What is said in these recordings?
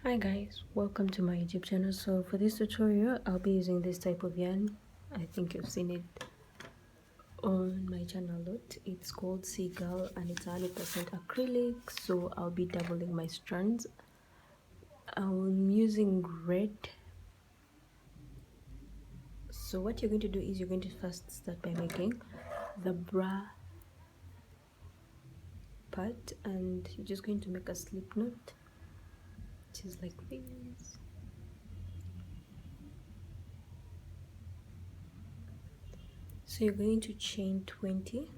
Hi guys, welcome to my YouTube channel. So for this tutorial I'll be using this type of yarn. I think you've seen it on my channel a lot. It's called Seagull and it's 100% acrylic, so I'll be doubling my strands. I'm using red. So what you're going to do is you're going to first start by making the bra part, and you're just going to make a slip knot, which is like this. So you're going to chain 20,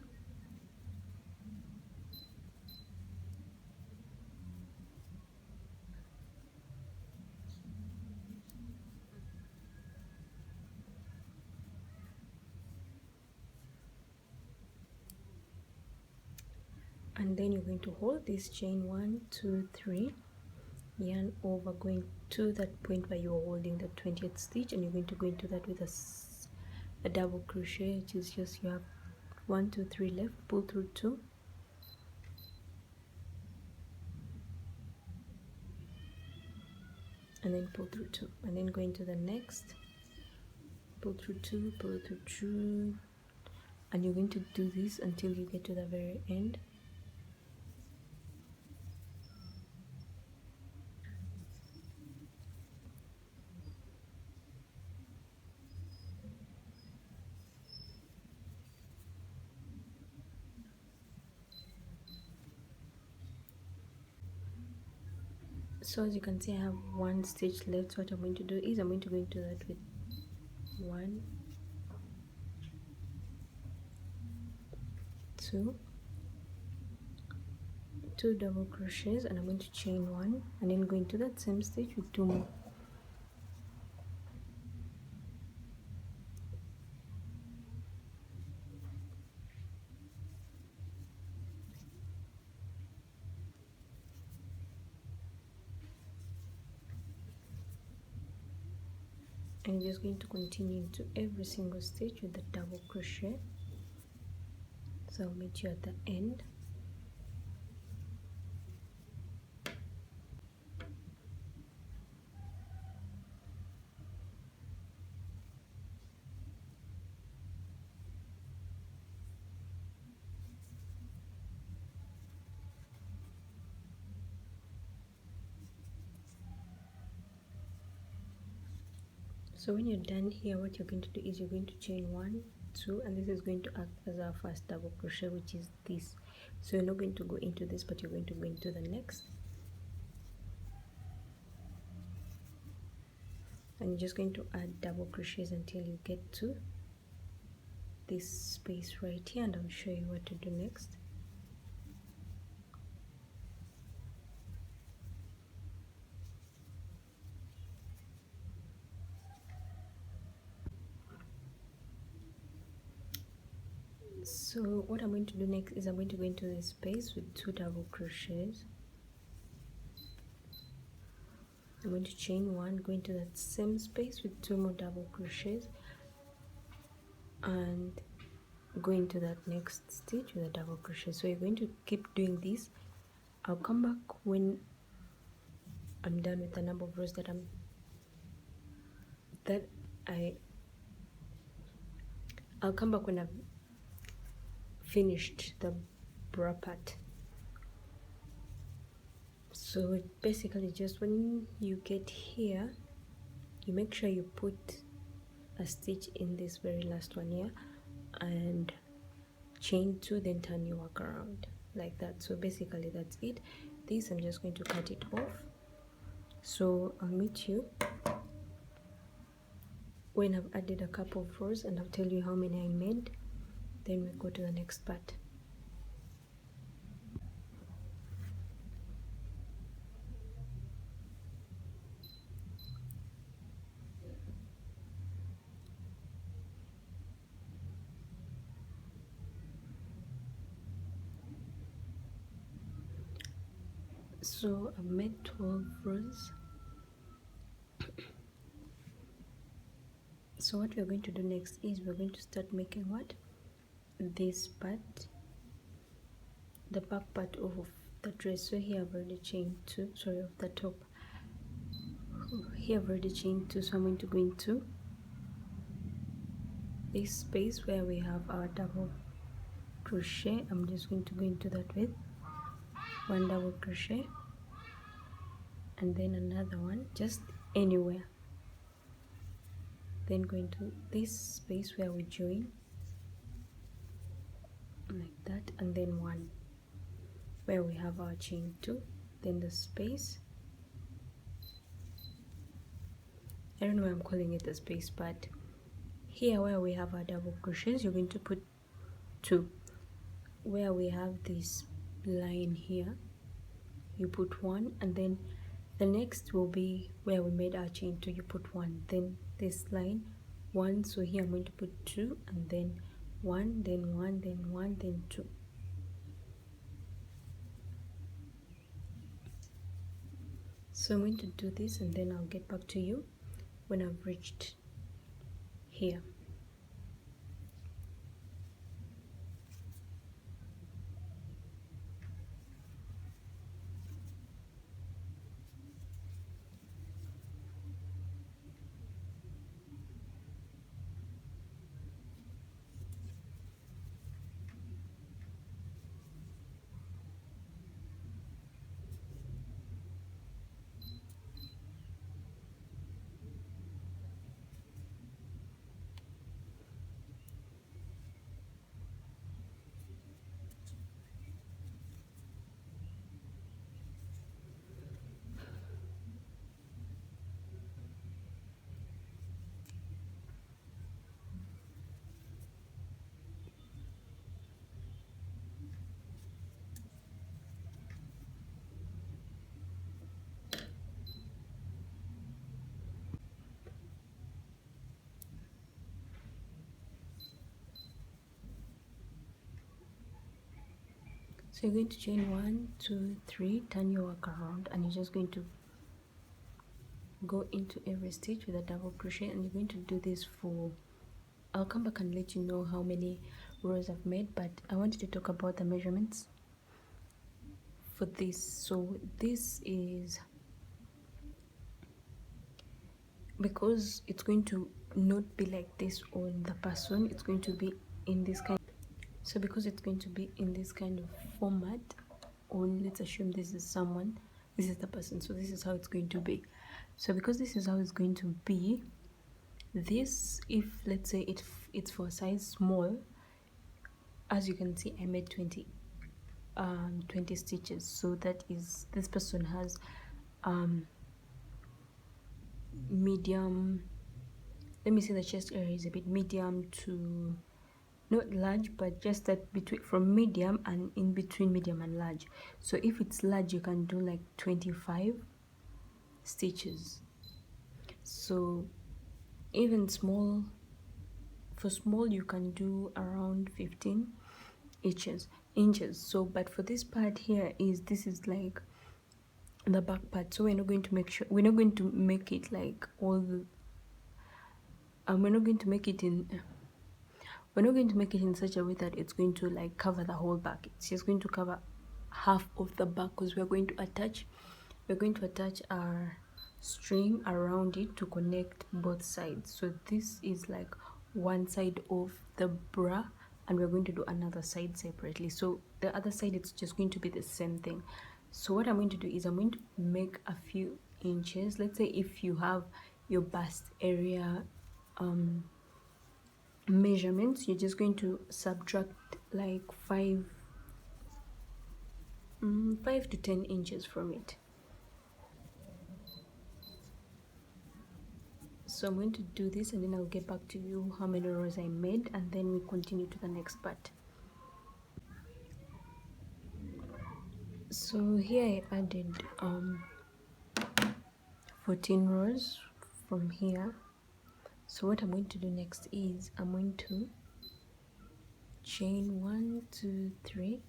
and then you're going to hold this chain 1 2 3, yarn over, going to that point where you're holding the 20th stitch, and you're going to go into that with a double crochet, which is just, you have 1 2 3 left, pull through 2, and then pull through 2, and then go into the next, pull through 2, pull through 2, and you're going to do this until you get to the very end. So as you can see, I have 1 stitch left. So what I'm going to do is I'm going to go into that with 1 2 2 double crochets, and I'm going to chain 1 and then go into that same stitch with 2 more. And you're just going to continue into every single stitch with the double crochet. So I'll meet you at the end. So when you're done here, what you're going to do is you're going to chain 1 2, and this is going to act as our first double crochet, which is this. So you're not going to go into this, but you're going to go into the next, and you're just going to add double crochets until you get to this space right here, and I'll show you what to do next. So what I'm going to do next is I'm going to go into this space with 2 double crochets. I'm going to chain 1, go into that same space with 2 more double crochets, and go into that next stitch with a double crochet. So you're going to keep doing this. I'll come back when I'm done with the number of rows that I'll come back when I've finished the bra part. So basically, just when you get here, you make sure you put a stitch in this very last one here and chain 2, then turn your work around like that. So basically that's it. This, I'm just going to cut it off. So I'll meet you when I've added a couple of rows, and I'll tell you how many I made, then we go to the next part. So I've made 12 rows. So what we're going to do next is we're going to start making what? This part, the back part of the dress. So here I've already chained 2, sorry, of the top. here I've already chained 2, so I'm going to go into this space where we have our double crochet. I'm just going to go into that with 1 double crochet and then another one just anywhere, then go into this space where we join like that, and then 1 where we have our chain 2, then the space, I don't know why I'm calling it a space, but here where we have our double crochets, you're going to put 2. Where we have this line here, you put 1, and then the next will be where we made our chain 2, you put 1, then this line 1, so here I'm going to put 2, and then 1, then 1, then 1, then 2. So I'm going to do this, and then I'll get back to you when I've reached here. So you're going to chain 1, 2, 3, turn your work around, and you're just going to go into every stitch with a double crochet, and you're going to do this for, I'll come back and let you know how many rows I've made, but I wanted to talk about the measurements for this. So this is because it's going to not be like this on the person, it's going to be in this kind. So because it's going to be in this kind of format, on, let's assume this is someone, this is the person, so this is how it's going to be. So because this is how it's going to be, this, if let's say it's for a size small, as you can see I made 20 stitches, so that is, this person has medium, let me say the chest area is a bit medium to not large, but just that between, from medium and in between medium and large. So if it's large, you can do like 25 stitches. So even small, for small you can do around 15 inches. So but for this part here, is this is like the back part, so we're not going to make sure, we're not going to make it like all the we're not going to make it in such a way that it's going to like cover the whole back. It's just going to cover half of the back, because we're going to attach our string around it to connect both sides. So this is like one side of the bra, and we're going to do another side separately. So the other side, it's just going to be the same thing. So what I'm going to do is I'm going to make a few inches. Let's say if you have your bust area measurements, you're just going to subtract like 5 to 10 inches from it. So I'm going to do this, and then I'll get back to you how many rows I made, and then we continue to the next part. So here I added 14 rows from here. So what I'm going to do next is I'm going to chain 1, 2, 3,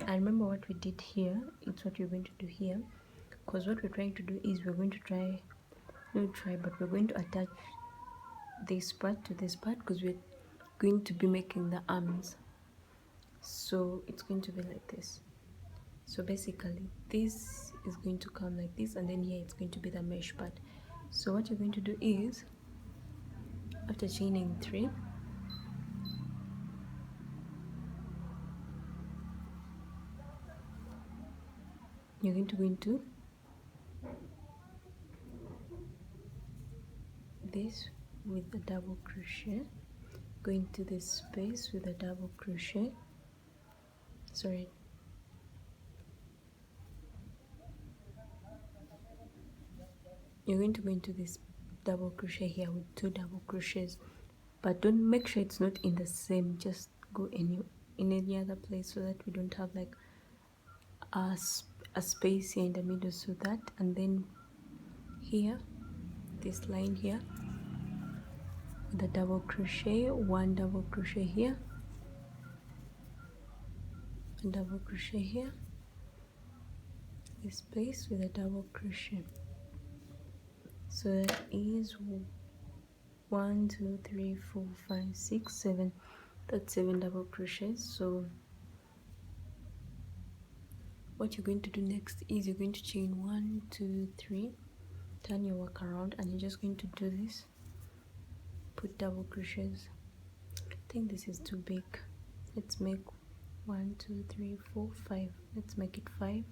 and remember what we did here, it's what you're going to do here, because what we're trying to do is we're going to we're going to attach this part to this part, because we're going to be making the arms. So it's going to be like this. So basically this is going to come like this, and then here it's going to be the mesh part. So what you're going to do is, after chaining 3, you're going to go into this with a double crochet, go into this space with a double crochet, sorry, you're going to go into this double crochet here with 2 double crochets, but don't, make sure it's not in the same, just go in any other place so that we don't have like a space here in the middle, so that, and then here, this line here, with a double crochet, 1 double crochet here, a double crochet here, this space with a double crochet. So that is 1 2 3 4 5 6 7, that's 7 double crochets. So what you're going to do next is you're going to chain 1 2 3, turn your work around, and you're just going to do this, put double crochets. I think this is too big, let's make 1 2 3 4 5, let's make it 5.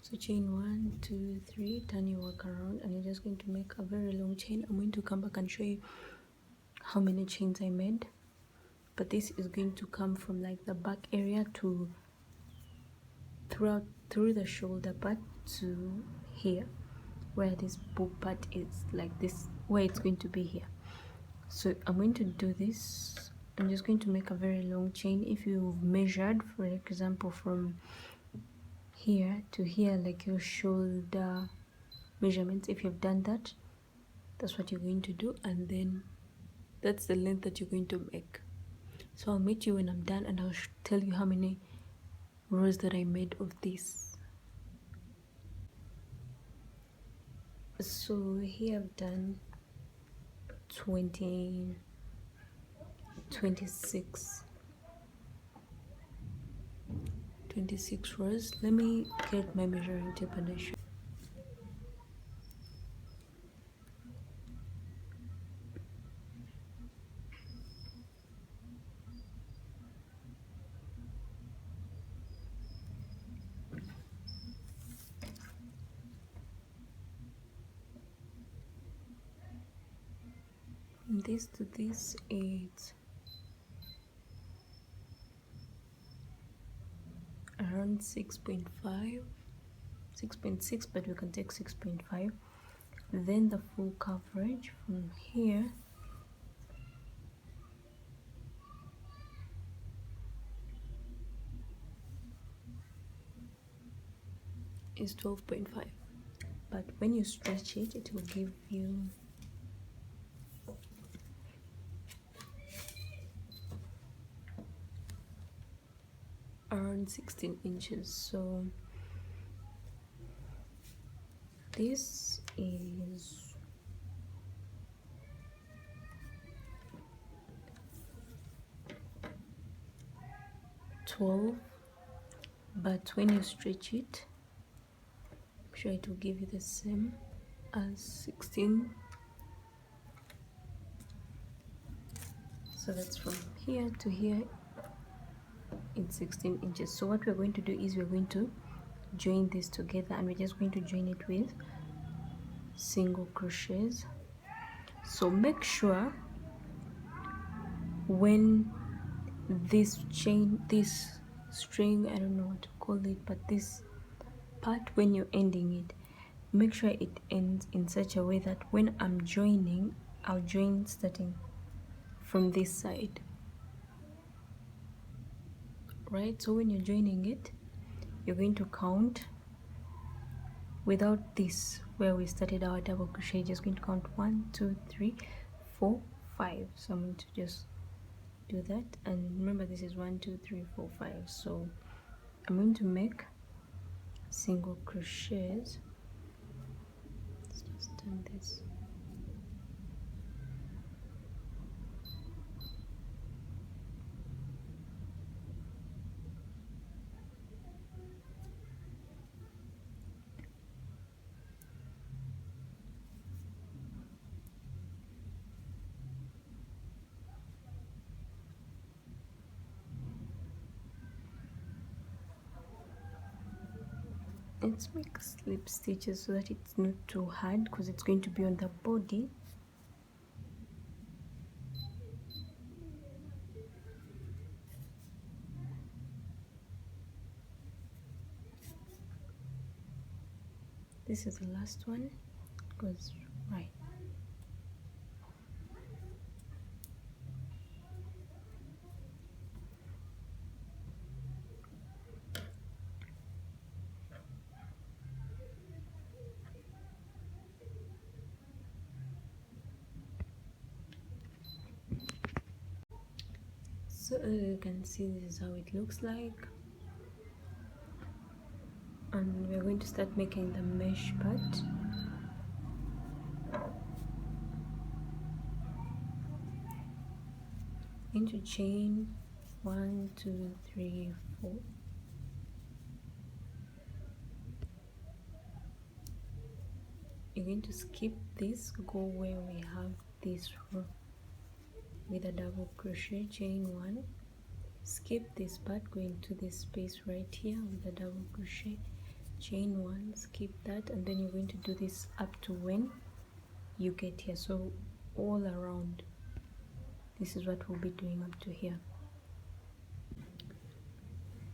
So chain 1 2 3, turn your work around, and you're just going to make a very long chain. I'm going to come back and show you how many chains I made, but this is going to come from like the back area to through the shoulder part to here, where this book part is, like this, where it's going to be here. So I'm going to do this, I'm just going to make a very long chain. If you've measured, for example, from here to here, like your shoulder measurements, if you've done that, that's what you're going to do, and then that's the length that you're going to make. So I'll meet you when I'm done, and I'll tell you how many rows that I made of this. So here I've done 26 rows. Let me get my measuring tape and I show. From this to this, it's around 6.5, 6.6, but we can take 6.5. Then the full coverage from here is 12.5, but when you stretch it, it will give you around 16 inches. So this is 12, but when you stretch it, I'm sure it will give you the same as 16. So that's from here to here, it's 16 inches. So what we're going to do is we're going to join this together, and we're just going to join it with single crochets. So make sure when this chain, this string, I don't know what to call it, but this part, when you're ending it, make sure it ends in such a way that when I'm joining, I'll join starting from this side, right? So when you're joining it, you're going to count without this where we started our double crochet, just going to count 1 2 3 4 5. So I'm going to just do that, and remember this is 1 2 3 4 5. So I'm going to make single crochets. Let's just turn this. let's make slip stitches so that it's not too hard, because it's going to be on the body. This is the last one, goes right. So you can see this is how it looks like, and we're going to start making the mesh part. Into chain 1 2 3 4. You're going to skip this, go where we have this row with a double crochet, chain 1, skip this part, go into this space right here with a double crochet, chain 1, skip that, and then you're going to do this up to when you get here. So all around, this is what we'll be doing up to here.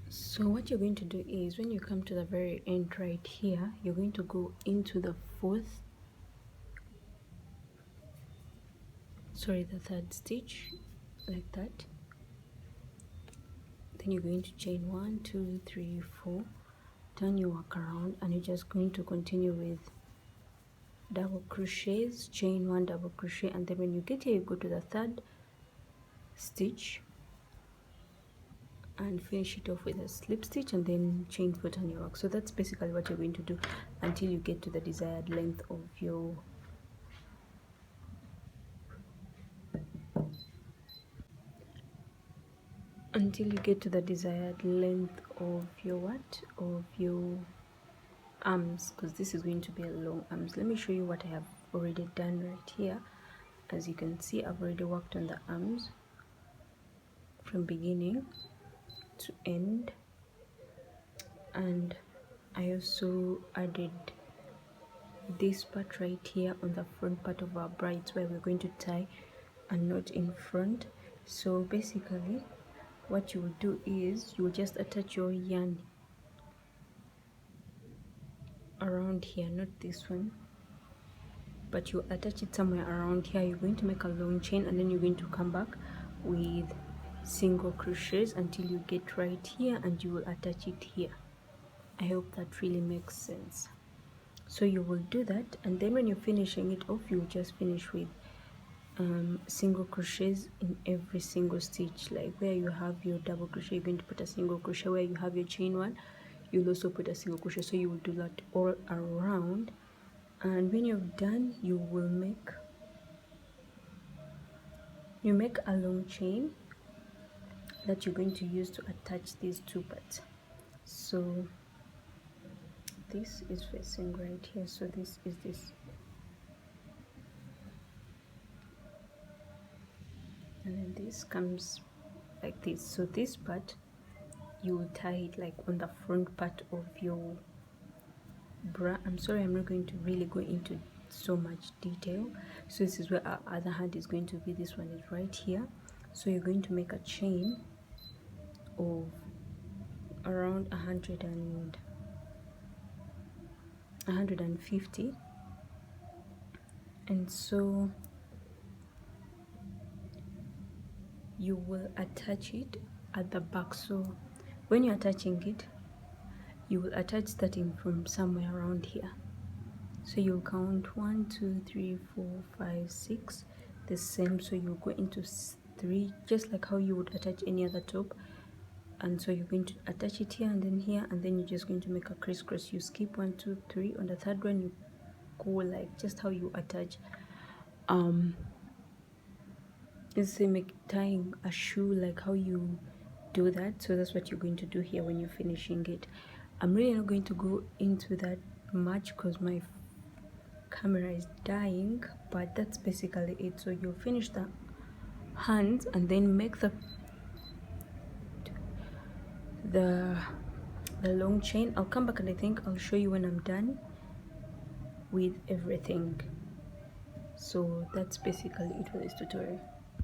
So what you're going to do is, when you come to the very end right here, you're going to go into the third stitch, like that. Then you're going to chain 1 2 3 4, turn your work around, and you're just going to continue with double crochets, chain 1, double crochet, and then when you get here, you go to the third stitch and finish it off with a slip stitch, and then chain 4, turn your work. So that's basically what you're going to do until you get to the desired length of your arms, because this is going to be a long arms. Let me show you what I have already done right here. As you can see, I've already worked on the arms from beginning to end, and I also added this part right here on the front part of our brides, where we're going to tie a knot in front. So basically what you will do is, you will just attach your yarn around here, not this one, but you attach it somewhere around here. You're going to make a long chain, and then you're going to come back with single crochets until you get right here, and you will attach it here. I hope that really makes sense. So you will do that, and then when you're finishing it off, you will just finish with single crochets in every single stitch. Like where you have your double crochet, you're going to put a single crochet. Where you have your chain 1, you'll also put a single crochet. So you will do that all around, and when you're done, you make a long chain that you're going to use to attach these two parts. So this is facing right here, so this is this, and then this comes like this. So this part, you will tie it like on the front part of your bra. I'm sorry, I'm not going to really go into so much detail. So this is where our other hand is going to be. This one is right here. So you're going to make a chain of around 150, and so you will attach it at the back. So when you're attaching it, you will attach starting from somewhere around here. So you'll count 1 2 3 4 5 6, the same. So you'll go into 3, just like how you would attach any other top. And so you're going to attach it here, and then here, and then you're just going to make a crisscross. You skip 1 2 3. On the third one, you go like just how you attach let's say tying a shoe, like how you do that. So that's what you're going to do here when you're finishing it. I'm really not going to go into that much because my camera is dying, but that's basically it. So you'll finish the hands, and then make the the long chain. I'll come back and I think I'll show you when I'm done with everything. So that's basically it for this tutorial.